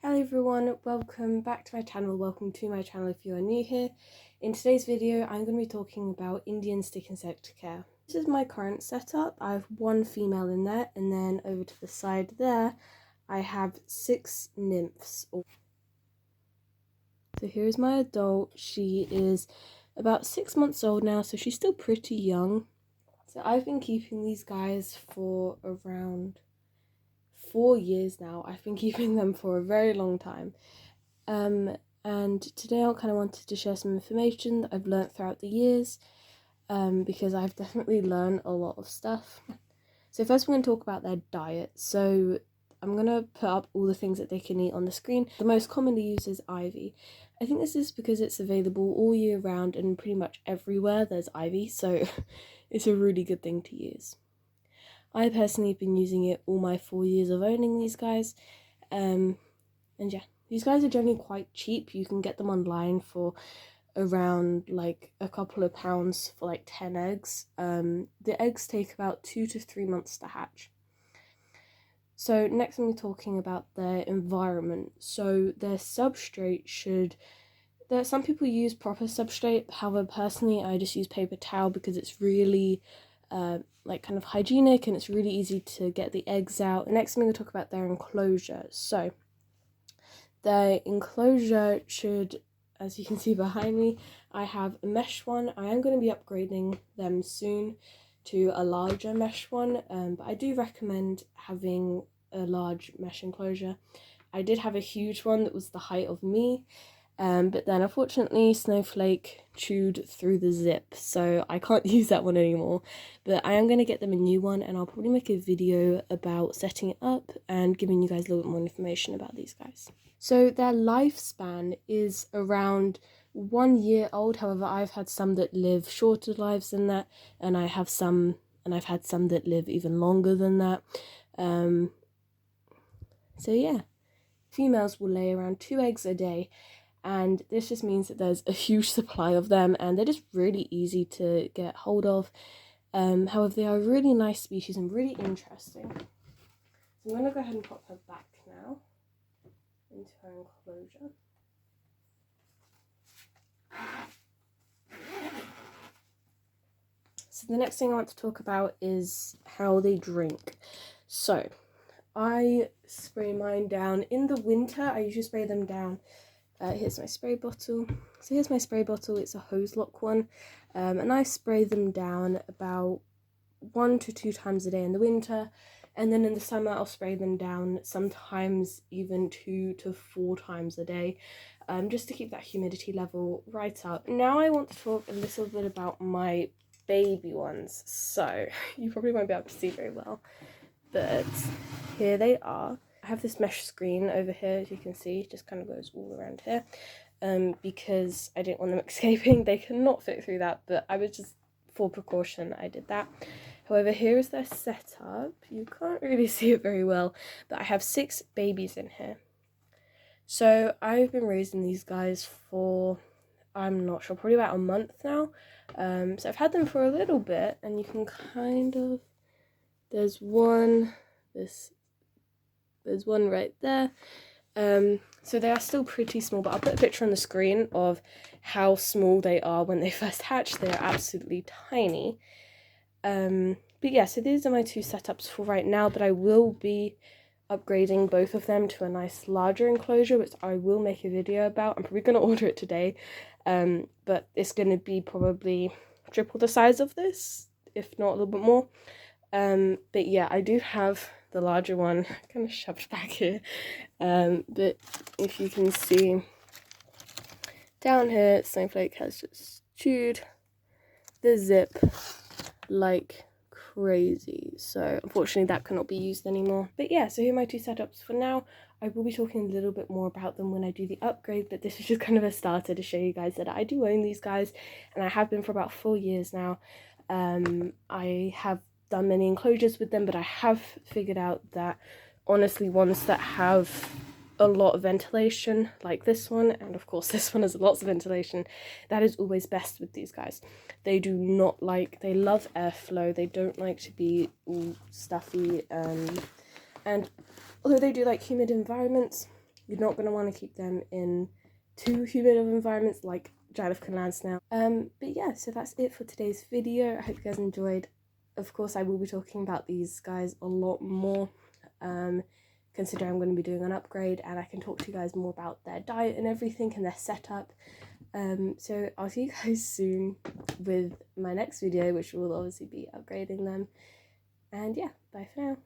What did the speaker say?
Hello everyone, welcome back to my channel. Welcome to my channel if you are new here. In today's video I'm going to be talking about Indian stick insect care. This is my current setup. I have one female in there, and then over to the side there I have 6 nymphs. So here's my adult. She is about 6 months old now, so she's still pretty young. So I've been keeping these guys for around 4 years now. I've been keeping them for a very long time. And today I kind of wanted to share some information that I've learnt throughout the years, because I've definitely learned a lot of stuff. So first we're going to talk about their diet. So I'm going to put up all the things that they can eat on the screen. The most commonly used is ivy. I think this is because it's available all year round and pretty much everywhere there's ivy, so it's a really good thing to use. I personally have been using it all my 4 years of owning these guys, and yeah, these guys are generally quite cheap. You can get them online for around like a couple of pounds for like 10 eggs. The eggs take about 2 to 3 months to hatch. So next I'm talking about their environment. So their substrate some people use proper substrate, however personally I just use paper towel because it's really like kind of hygienic and it's really easy to get the eggs out. Next I'm going to talk about their enclosure. So their enclosure should, as you can see behind me, I have a mesh one. I am going to be upgrading them soon to a larger mesh one, but I do recommend having a large mesh enclosure. I did have a huge one that was the height of me, but then unfortunately Snowflake chewed through the zip, so I can't use that one anymore. But I am going to get them a new one, and I'll probably make a video about setting it up and giving you guys a little bit more information about these guys. So their lifespan is around 1 year old. However, I've had some that live shorter lives than that, and I've had some that live even longer than that. So yeah, females will lay around 2 eggs a day, and this just means that there's a huge supply of them, and they're just really easy to get hold of. However, they are a really nice species and really interesting. So I'm going to go ahead and pop her back now into her enclosure. So the next thing I want to talk about is how they drink. So I spray mine down in the winter. I usually spray them down. Here's my spray bottle. So here's my spray bottle. It's a hose lock one, and I spray them down about 1 to 2 times a day in the winter, and then in the summer I'll spray them down sometimes even 2 to 4 times a day, just to keep that humidity level right up. Now I want to talk a little bit about my baby ones. So you probably won't be able to see very well, but here they are. I have this mesh screen over here, as you can see, it just kind of goes all around here, because I didn't want them escaping. They cannot fit through that, but I was just, for precaution, I did that. However, here is their setup. You can't really see it very well, but I have 6 babies in here. So I've been raising these guys for, I'm not sure, probably about a month now. So I've had them for a little bit, and you can kind of, there's one right there. So they are still pretty small, but I'll put a picture on the screen of how small they are when they first hatch. They are absolutely tiny. But yeah, so these are my 2 setups for right now, but I will be upgrading both of them to a nice larger enclosure, which I will make a video about. I'm probably going to order it today, but it's going to be probably triple the size of this, if not a little bit more. But yeah, I do have the larger one kind of shoved back here, but if you can see down here, Snowflake has just chewed the zip like crazy, so unfortunately that cannot be used anymore. But yeah, so here are my 2 setups for now. I will be talking a little bit more about them when I do the upgrade, but this is just kind of a starter to show you guys that I do own these guys, and I have been for about 4 years now. I have done many enclosures with them, but I have figured out that honestly ones that have a lot of ventilation, like this one, and of course this one has lots of ventilation, that is always best with these guys. They do not like, they love airflow, they don't like to be all stuffy, and although they do like humid environments, You're not going to want to keep them in too humid of environments like Jylifka Land Snail. But yeah, so that's it for today's video. I hope you guys enjoyed. Of course, I will be talking about these guys a lot more, considering I'm going to be doing an upgrade, and I can talk to you guys more about their diet and everything and their setup. So I'll see you guys soon with my next video, which will obviously be upgrading them. And yeah, bye for now.